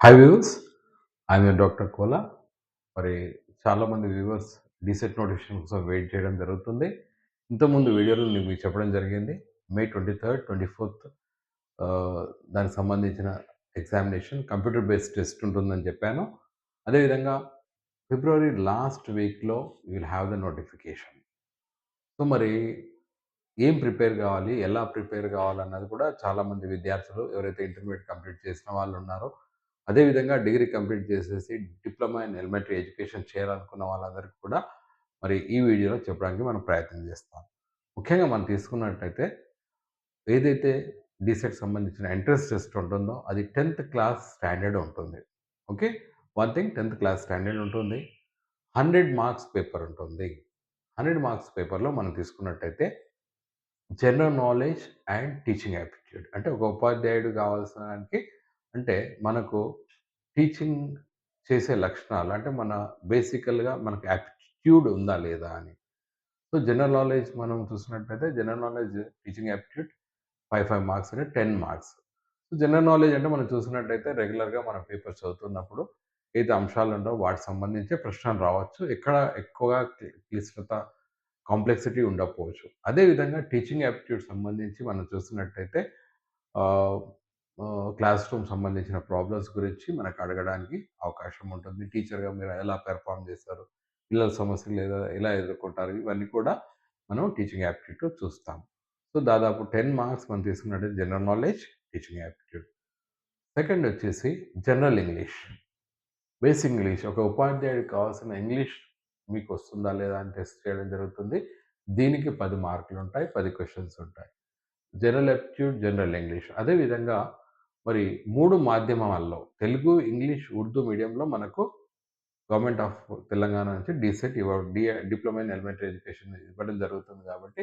Hi viewers, I'm your doctor Kola. మరి చాలామంది viewers DSET notification కోసం వెయిట్ చేయడం జరుగుతుంది. ఇంతకుముందు వీడియోలో నేను మీకు చెప్పడం జరిగింది. మే 23, 24 దానికి సంబంధించిన ఎగ్జామినేషన్ కంప్యూటర్ బేస్డ్ టెస్ట్ ఉంటుందని చెప్పాను. అదేవిధంగా ఫిబ్రవరి లాస్ట్ వీక్‌లో you will have the notification. So, మరి ఏం ప్రిపేర్ గావాలి? ఎలా ప్రిపేర్ గావాలన్నది కూడా చాలామంది విద్యార్థులు ఎవరైతే ఇంటర్మీడియేట్ కంప్లీట్ చేసిన వాళ్ళున్నారో, అదే విధంగా డిగ్రీ కంప్లీట్ చేసేసి డిప్లొమా ఇన్ ఎలిమెంటరీ ఎడ్యుకేషన్ చేయాలనుకున్న వాళ్ళందరికీ కూడా మరి ఈ వీడియోలో చెప్పడానికి మనం ప్రయత్నం చేస్తాం. ముఖ్యంగా మనం తీసుకున్నట్టయితే ఏదైతే డీసెట్ సంబంధించిన ఎంట్రన్స్ టెస్ట్ ఉంటుందో అది 10థ్ క్లాస్ స్టాండర్డ్ ఉంటుంది. ఓకే. వన్ థింగ్ 10థ్ క్లాస్ స్టాండర్డ్ ఉంటుంది. 100 మార్క్స్ పేపర్ ఉంటుంది. 100 మార్క్స్ పేపర్‌లో మనం తీసుకున్నట్టయితే general knowledge and teaching aptitude. అంటే ఒక ఉపాధ్యాయుడు కావాల్సిన దానికి అంటే మనకు టీచింగ్ చేసే లక్షణాలు అంటే మన బేసికల్‌గా మనకు యాప్టిట్యూడ్ ఉందా లేదా అని. సో, జనరల్ నాలెడ్జ్ మనం చూసినట్టయితే general knowledge teaching aptitude 5 marks అంటే 10 మార్క్స్. సో, జనరల్ నాలెడ్జ్ అంటే మనం చూసినట్టయితే రెగ్యులర్‌గా మనం పేపర్స్ చదువుతున్నప్పుడు ఏదైతే అంశాలు ఉంటావో వాటికి సంబంధించే ప్రశ్నలు రావచ్చు. ఎక్కడ ఎక్కువగా క్లిష్టత కాంప్లెక్సిటీ ఉండకపోవచ్చు. అదే విధంగా టీచింగ్ యాప్టిట్యూడ్ సంబంధించి మనం చూస్తున్నట్టయితే ఆహ్, క్లాస్ రూమ్ సంబంధించిన ప్రాబ్లమ్స్ గురించి మనకు అడగడానికి అవకాశం ఉంటుంది. టీచర్‌గా మీరు ఎలా పెర్ఫార్మ్ చేస్తారు? పిల్లల సమస్యలు ఎలా ఎదుర్కొంటారు? ఇవన్నీ కూడా మనం టీచింగ్ యాప్టిట్యూడ్‌లో చూస్తాం. సో, దాదాపు 10 మార్క్స్ మనం తీసుకున్నట్టయితే general knowledge, teaching aptitude. Second వచ్చేసి జనరల్ ఇంగ్లీష్. Basic English. ఒక ఉపాధ్యాయుడికి కావాల్సిన ఇంగ్లీష్ మీకొస్తుందా లేదా అని టెస్ట్ చేయడం జరుగుతుంది. దీనికి 10 మార్కులుంటాయి. 10 క్వెషన్స్ ఉంటాయి. General aptitude, general English. అదే విధంగా మరి 3 మాధ్యమాల్లో తెలుగు, ఇంగ్లీష్, ఉర్దూ మీడియంలో మనకు గవర్నమెంట్ ఆఫ్ తెలంగాణ నుంచి DEECET diploma in elementary education ఇవ్వడం జరుగుతుంది కాబట్టి,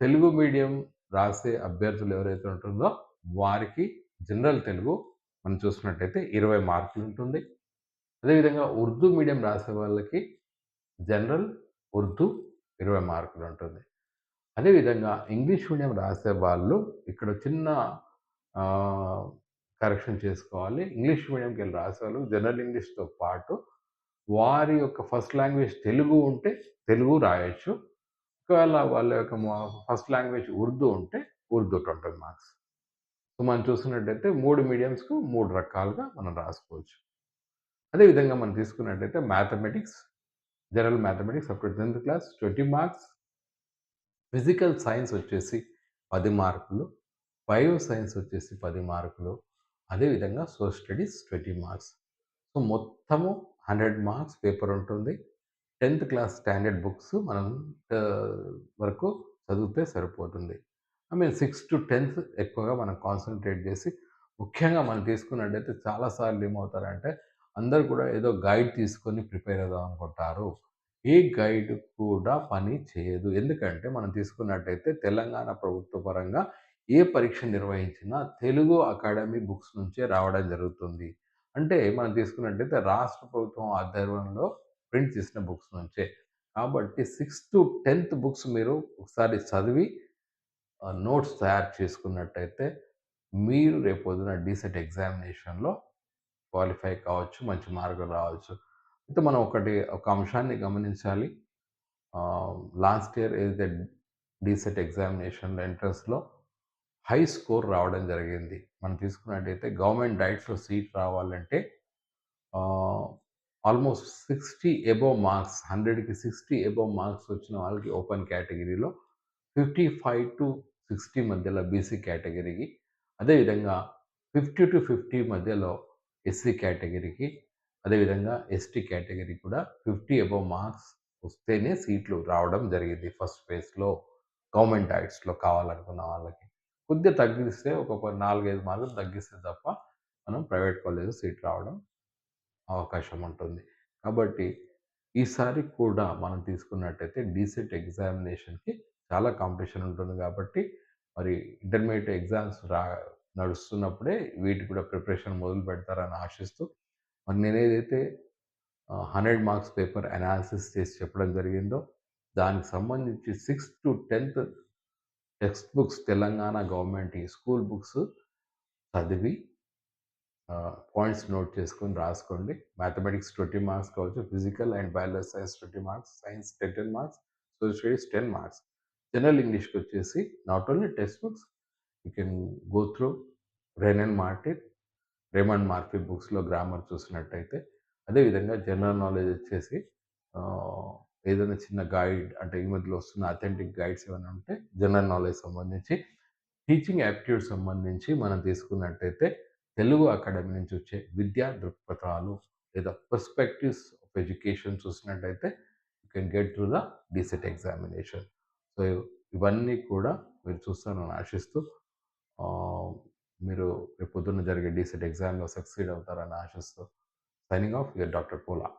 తెలుగు మీడియం రాసే అభ్యర్థులు ఎవరైతే ఉంటుందో వారికి జనరల్ తెలుగు మనం చూసుకున్నట్టయితే 20 మార్కులుంటుంది. అదేవిధంగా ఉర్దూ మీడియం రాసే వాళ్ళకి జనరల్, ఉర్దూ 20 మార్కులుంటుంది. అదేవిధంగా ఇంగ్లీష్ మీడియం రాసే వాళ్ళు ఇక్కడ చిన్న ఆహ్, కరెక్షన్ చేసుకోవాలి. ఇంగ్లీష్ మీడియంకెళ్ళి రాసేవాళ్ళు జనరల్ ఇంగ్లీష్‌తో పాటు వారి యొక్క ఫస్ట్ లాంగ్వేజ్ తెలుగు ఉంటే తెలుగు రాయొచ్చు. ఒకవేళ వాళ్ళ యొక్క ఫస్ట్ లాంగ్వేజ్ ఉర్దూ ఉంటే ఉర్దూ 20 మార్క్స్. సో, మనం చూస్తున్నట్టయితే 3 మీడియమ్స్‌కు 3 రకాలుగా మనం రాసుకోవచ్చు. అదే విధంగా మనం తీసుకున్నట్టయితే mathematics, general mathematics up to 10థ్ క్లాస్ 20 మార్క్స్. ఫిజికల్ సైన్స్ వచ్చేసి 10 మార్కులు. బయో సైన్స్ వచ్చేసి 10 మార్కులు. అదేవిధంగా సోషల్ స్టడీస్ 20 మార్క్స్. సో, మొత్తము 100 మార్క్స్ పేపర్ ఉంటుంది. 10థ్ క్లాస్ స్టాండర్డ్ బుక్స్ మనం వరకు చదివితే సరిపోతుంది. ఐ మీన్ 6-10థ్ ఎక్కువగా మనం కాన్సంట్రేట్ చేసి ముఖ్యంగా మనం తీసుకున్నట్టయితే చాలా సార్లు ఏమవుతారంటే అందరూ కూడా ఏదో గైడ్ తీసుకొని ప్రిపేర్ అవుదాం అనుకుంటారు. ఏ గైడ్ కూడా పని చేయదు. ఎందుకంటే మనం తీసుకున్నట్టయితే తెలంగాణ ప్రభుత్వ పరంగా ఏ పరీక్ష నిర్వహించినా తెలుగు అకాడమీ బుక్స్ నుంచే రావడం జరుగుతుంది. అంటే మనం తీసుకున్నట్టయితే రాష్ట్ర ప్రభుత్వం ఆధ్వర్యంలో ప్రింట్ చేసిన బుక్స్ నుంచే. కాబట్టి 6-10థ్ బుక్స్ మీరు ఒకసారి చదివి నోట్స్ తయారు చేసుకున్నట్టయితే మీరు రేపొద్దున డీసెట్ ఎగ్జామినేషన్‌లో క్వాలిఫై కావచ్చు. మంచి మార్కులు రావచ్చు. అయితే మనం ఒక అంశాన్ని గమనించాలి. లాస్ట్ ఇయర్ ఏదైతే డీసెట్ ఎగ్జామినేషన్‌లో ఎంట్రన్స్‌లో హై స్కోర్ రావడం జరిగింది. మనం తీసుకున్నట్టయితే గవర్నమెంట్ డైట్స్‌లో సీట్ రావాలంటే ఆహ్, ఆల్‌మోస్ట్ 60 అబోవ్ మార్క్స్ 100కి 60 అబోవ్ మార్క్స్ వచ్చిన వాళ్ళకి ఓపెన్ కేటగిరీలో 55-60 మధ్యలో బీసీ కేటగిరీకి, అదేవిధంగా 50-50 మధ్యలో ఎస్సీ కేటగిరీకి, అదేవిధంగా ఎస్టీ కేటగిరీ కూడా 50 అబోవ్ మార్క్స్ వస్తేనే సీట్లు రావడం జరిగింది ఫస్ట్ ఫేజ్‌లో గవర్నమెంట్ డైట్స్‌లో కావాలనుకున్న వాళ్ళకి. కొద్దిగా తగ్గిస్తే ఒక 4, 5 మార్కులు తగ్గిస్తే తప్ప మనం ప్రైవేట్ కాలేజ్‌లో సీట్ రావడం అవకాశం ఉంటుంది. కాబట్టి ఈసారి కూడా మనం తీసుకున్నట్టయితే డీసెట్ ఎగ్జామినేషన్‌కి చాలా కాంపిటీషన్ ఉంటుంది కాబట్టి, మరి ఇంటర్మీడియేట్ ఎగ్జామ్స్ నడుస్తున్నప్పుడే వీటికి కూడా ప్రిపరేషన్ మొదలు పెడతారని ఆశిస్తూ, మరి నేనేదైతే 100 మార్క్స్ పేపర్ అనాలిసిస్ చేసి చెప్పడం జరిగిందో, దానికి సంబంధించి 6-10థ్ టెక్స్ట్ బుక్స్ తెలంగాణ గవర్నమెంట్ ఈ స్కూల్ బుక్స్ చదివి పాయింట్స్ నోట్ చేసుకొని రాసుకోండి. మ్యాథమెటిక్స్ 20 మార్క్స్ కావచ్చు, physical and biology science 20 marks, science 10 marks, social studies 10 marks. General ఇంగ్లీష్‌కొచ్చేసి not only text books, you can go through Raymond Martin, Raymond Murphy బుక్స్‌లో grammar చూసినట్టయితే. అదేవిధంగా general knowledge వచ్చేసి ఆహ్, ఏదైనా చిన్న గైడ్ అంటే ఈ మధ్యలో వస్తున్న అథెంటిక్ గైడ్స్ ఏమైనా ఉంటే జనరల్ నాలెడ్జ్ సంబంధించి, టీచింగ్ యాప్టిట్యూడ్ సంబంధించి మనం తీసుకున్నట్టయితే తెలుగు అకాడమీ నుంచి వచ్చే విద్యా దృక్పథాలు లేదా పర్స్పెక్టివ్స్ ఆఫ్ ఎడ్యుకేషన్ చూసినట్టయితే you can get through the DEECET examination. So ఇవన్నీ కూడా మీరు చూస్తారని ఆశిస్తూ మీరు రేపు పొద్దున్న జరిగే డీసెట్ ఎగ్జామ్‌లో సక్సీడ్ అవుతారని ఆశిస్తూ సైనింగ్ ఆఫ్ యువర్ డాక్టర్ పోలా.